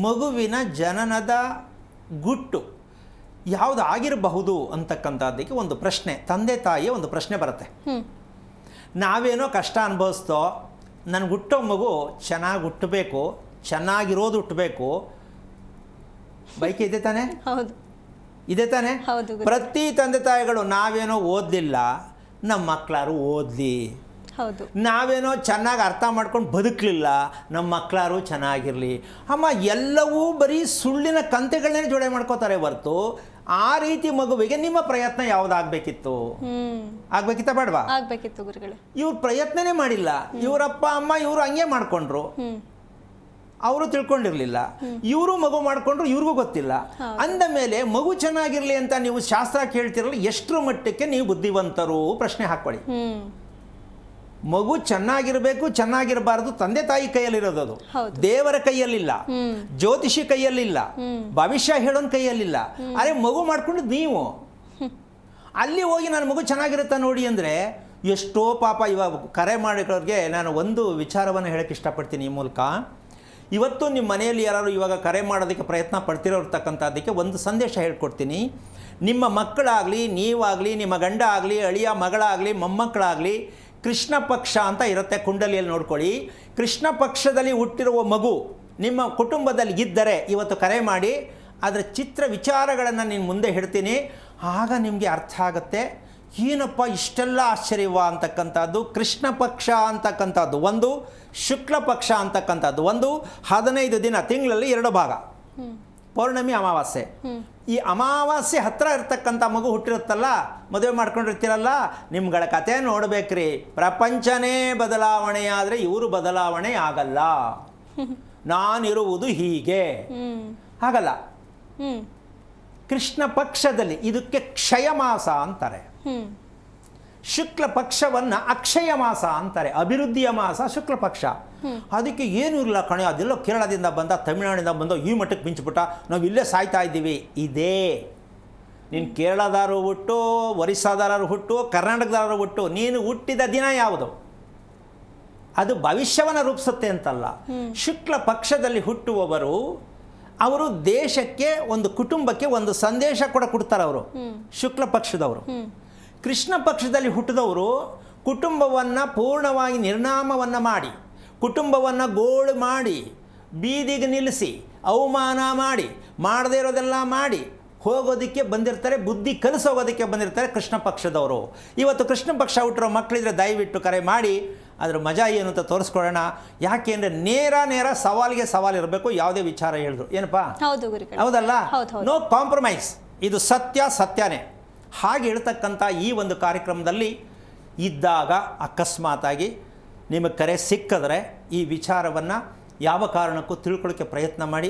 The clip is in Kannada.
ಮಗುವಿನ ಜನನದ ಗುಟ್ಟು ಯಾವುದು ಆಗಿರಬಹುದು ಅಂತಕ್ಕಂಥದ್ದಕ್ಕೆ ಒಂದು ಪ್ರಶ್ನೆ, ತಂದೆ ತಾಯಿಯ ಒಂದು ಪ್ರಶ್ನೆ ಬರುತ್ತೆ. ನಾವೇನೋ ಕಷ್ಟ ಅನುಭವಿಸ್ತೋ, ನನಗೆ ಹುಟ್ಟೋ ಮಗು ಚೆನ್ನಾಗಿ ಹುಟ್ಟಬೇಕು, ಚೆನ್ನಾಗಿರೋದು ಹುಟ್ಟಬೇಕು, ಬೈಕ್ ಇದೆ ತಾನೆ? ಹೌದು, ಇದೆ ತಾನೆ? ಹೌದು. ಪ್ರತಿ ತಂದೆ ತಾಯಿಗಳು ನಾವೇನೋ ಓದಲಿಲ್ಲ, ನಮ್ಮ ಮಕ್ಕಳಾರು ಓದಲಿ, ಹೌದು, ನಾವೇನೋ ಚೆನ್ನಾಗಿ ಅರ್ಥ ಮಾಡ್ಕೊಂಡು ಬದುಕಲಿಲ್ಲ, ನಮ್ಮ ಮಕ್ಕಳಾರು ಚೆನ್ನಾಗಿರಲಿ. ಅಮ್ಮ, ಎಲ್ಲವೂ ಬರೀ ಸುಳ್ಳಿನ ಕಂತೆಗಳನ್ನೇ ಜೋಡೆ ಮಾಡ್ಕೋತಾರೆ ಹೊರತು ಆ ರೀತಿ ಮಗುವಿಗೆ ನಿಮ್ಮ ಪ್ರಯತ್ನ ಯಾವುದಾಗಬೇಕಿತ್ತು? ಆಗ್ಬೇಕಿತ್ತ ಬೇಡವಾ? ಆಗ್ಬೇಕಿತ್ತು ಗುರುಗಳೇ. ಇವ್ರು ಪ್ರಯತ್ನನೇ ಮಾಡಿಲ್ಲ. ಇವರಪ್ಪ ಅಮ್ಮ ಇವರು ಹಂಗೆ ಮಾಡ್ಕೊಂಡ್ರು, ಅವರು ತಿಳ್ಕೊಂಡಿರಲಿಲ್ಲ. ಇವರು ಮಗು ಮಾಡ್ಕೊಂಡ್ರು, ಇವ್ರಿಗೂ ಗೊತ್ತಿಲ್ಲ. ಅಂದ ಮೇಲೆ ಮಗು ಚೆನ್ನಾಗಿರಲಿ ಅಂತ ನೀವು ಶಾಸ್ತ್ರ ಕೇಳ್ತಿರಲ್ಲ, ಎಷ್ಟರ ಮಟ್ಟಕ್ಕೆ ನೀವು ಬುದ್ಧಿವಂತರು? ಪ್ರಶ್ನೆ ಹಾಕೊಳ್ಳಿ. ಮಗು ಚೆನ್ನಾಗಿರಬೇಕು, ಚೆನ್ನಾಗಿರಬಾರದು ತಂದೆ ತಾಯಿ ಕೈಯಲ್ಲಿರೋದು, ಅದು ದೇವರ ಕೈಯಲ್ಲಿಲ್ಲ, ಜ್ಯೋತಿಷಿ ಕೈಯಲ್ಲಿಲ್ಲ, ಭವಿಷ್ಯ ಹೇಳೋನ್ ಕೈಯಲ್ಲಿಲ್ಲ. ಅರೆ ಮಗು ಮಾಡ್ಕೊಂಡು ನೀವು ಅಲ್ಲಿ ಹೋಗಿ ನನ್ನ ಮಗು ಚೆನ್ನಾಗಿರುತ್ತಾ ನೋಡಿ ಅಂದರೆ ಎಷ್ಟೋ ಪಾಪ. ಇವಾಗ ಕರೆ ಮಾಡಿರೋರಿಗೆ ನಾನು ಒಂದು ವಿಚಾರವನ್ನು ಹೇಳಕ್ಕೆ ಇಷ್ಟಪಡ್ತೀನಿ ಈ ಮೂಲಕ. ಇವತ್ತು ನಿಮ್ಮ ಮನೆಯಲ್ಲಿ ಯಾರು ಇವಾಗ ಕರೆ ಮಾಡೋದಕ್ಕೆ ಪ್ರಯತ್ನ ಪಡ್ತಿರೋರ್ತಕ್ಕಂಥದ್ದಕ್ಕೆ ಒಂದು ಸಂದೇಶ ಹೇಳ್ಕೊಡ್ತೀನಿ. ನಿಮ್ಮ ಮಕ್ಕಳಾಗಲಿ, ನೀವಾಗಲಿ, ನಿಮ್ಮ ಗಂಡ ಆಗಲಿ, ಅಳಿಯ ಮಗಳಾಗಲಿ, ಮೊಮ್ಮಕ್ಕಳಾಗಲಿ, ಕೃಷ್ಣ ಪಕ್ಷ ಅಂತ ಇರುತ್ತೆ, ಕುಂಡಲಿಯಲ್ಲಿ ನೋಡ್ಕೊಳ್ಳಿ. ಕೃಷ್ಣ ಪಕ್ಷದಲ್ಲಿ ಹುಟ್ಟಿರುವ ಮಗು ನಿಮ್ಮ ಕುಟುಂಬದಲ್ಲಿ ಇದ್ದರೆ ಇವತ್ತು ಕರೆ ಮಾಡಿ, ಅದರ ಚಿತ್ರ ವಿಚಾರಗಳನ್ನು ನೀನು ಮುಂದೆ ಹೇಳ್ತೀನಿ. ಆಗ ನಿಮಗೆ ಅರ್ಥ ಆಗುತ್ತೆ, ಏನಪ್ಪ ಇಷ್ಟೆಲ್ಲ ಆಶ್ಚರ್ಯವಾ ಅಂತಕ್ಕಂಥದ್ದು. ಕೃಷ್ಣ ಪಕ್ಷ ಅಂತಕ್ಕಂಥದ್ದು ಒಂದು, ಶುಕ್ಲ ಪಕ್ಷ ಅಂತಕ್ಕಂಥದ್ದು ಒಂದು. 15 ದಿನ, ತಿಂಗಳಲ್ಲಿ 2 ಭಾಗ, ಪೌರ್ಣಮಿ, ಅಮಾವಾಸ್ಯೆ. ಈ ಅಮಾವಾಸ್ಯೆ ಹತ್ತಿರ ಇರ್ತಕ್ಕಂಥ ಮಗು ಹುಟ್ಟಿರುತ್ತಲ್ಲ, ಮದುವೆ ಮಾಡ್ಕೊಂಡಿರ್ತೀರಲ್ಲ, ನಿಮ್ಗಳ ಕತೆ ನೋಡ್ಬೇಕ್ರಿ. ಪ್ರಪಂಚನೇ ಬದಲಾವಣೆಯಾದರೆ ಇವರು ಬದಲಾವಣೆ ಆಗಲ್ಲ. ನಾನಿರುವುದು ಹೀಗೆ ಆಗಲ್ಲ. ಕೃಷ್ಣ ಪಕ್ಷದಲ್ಲಿ ಇದಕ್ಕೆ ಕ್ಷಯ ಮಾಸ ಅಂತಾರೆ, ಶುಕ್ಲ ಪಕ್ಷವನ್ನು ಅಕ್ಷಯ ಮಾಸ ಅಂತಾರೆ, ಅಭಿವೃದ್ಧಿಯ ಮಾಸ ಶುಕ್ಲ ಪಕ್ಷ. ಅದಕ್ಕೆ ಏನೂ ಇಲ್ಲ ಕಣೆ, ಅದೆಲ್ಲೋ ಕೇರಳದಿಂದ ಬಂದ, ತಮಿಳುನಾಡಿಂದ ಬಂದ, ಈ ಮಟ್ಟಕ್ಕೆ ಮಿಂಚಿಬಿಟ್ಟ, ನಾವು ಇಲ್ಲೇ ಸಾಯ್ತಾ ಇದ್ದೀವಿ. ಇದೇ ನೀನು ಕೇರಳದಾರು ಹುಟ್ಟು, ಒರಿಸ್ಸಾದಾರು ಹುಟ್ಟು, ಕರ್ನಾಟಕದಾರು ಹುಟ್ಟು, ನೀನು ಹುಟ್ಟಿದ ದಿನ ಯಾವುದು ಅದು ಭವಿಷ್ಯವನ್ನು ರೂಪಿಸುತ್ತೆ ಅಂತಲ್ಲ. ಶುಕ್ಲ ಪಕ್ಷದಲ್ಲಿ ಹುಟ್ಟುವವರು ಅವರು ದೇಶಕ್ಕೆ, ಒಂದು ಕುಟುಂಬಕ್ಕೆ ಒಂದು ಸಂದೇಶ ಕೂಡ ಕೊಡ್ತಾರೆ ಅವರು, ಶುಕ್ಲ ಪಕ್ಷದವರು. ಕೃಷ್ಣ ಪಕ್ಷದಲ್ಲಿ ಹುಟ್ಟಿದವರು ಕುಟುಂಬವನ್ನು ಪೂರ್ಣವಾಗಿ ನಿರ್ನಾಮವನ್ನು ಮಾಡಿ, ಕುಟುಂಬವನ್ನು ಗೋಳು ಮಾಡಿ, ಬೀದಿಗೆ ನಿಲ್ಲಿಸಿ, ಅವಮಾನ ಮಾಡಿ, ಮಾಡದೇ ಇರೋದೆಲ್ಲ ಮಾಡಿ ಹೋಗೋದಕ್ಕೆ ಬಂದಿರ್ತಾರೆ, ಬುದ್ಧಿ ಕಲಿಸೋಗೋದಕ್ಕೆ ಬಂದಿರ್ತಾರೆ ಕೃಷ್ಣ ಪಕ್ಷದವರು. ಇವತ್ತು ಕೃಷ್ಣ ಪಕ್ಷ ಹುಟ್ಟಿರೋ ಮಕ್ಕಳಿದ್ರೆ ದಯವಿಟ್ಟು ಕರೆ ಮಾಡಿ ಅದ್ರ ಮಜಾ ಏನು ಅಂತ ತೋರಿಸ್ಕೊಳ್ಳೋಣ. ಯಾಕೆ ಅಂದರೆ ನೇರ ಸವಾಲಿಗೆ ಸವಾಲು ಇರಬೇಕು. ಯಾವುದೇ ವಿಚಾರ ಹೇಳಿದ್ರು ಏನಪ್ಪ, ಹೌದಲ್ಲ, ನೋ ಕಾಂಪ್ರಮೈಸ್. ಇದು ಸತ್ಯನೇ. ಹಾಗೆ ಹೇಳ್ತಕ್ಕಂಥ ಈ ಒಂದು ಕಾರ್ಯಕ್ರಮದಲ್ಲಿ ಇದ್ದಾಗ ಅಕಸ್ಮಾತಾಗಿ ನಿಮಗೆ ಕರೆ ಸಿಕ್ಕಿದ್ರೆ ಈ ವಿಚಾರವನ್ನು ಯಾವ ಕಾರಣಕ್ಕೂ ತಿಳ್ಕೊಳ್ಳೋಕ್ಕೆ ಪ್ರಯತ್ನ ಮಾಡಿ.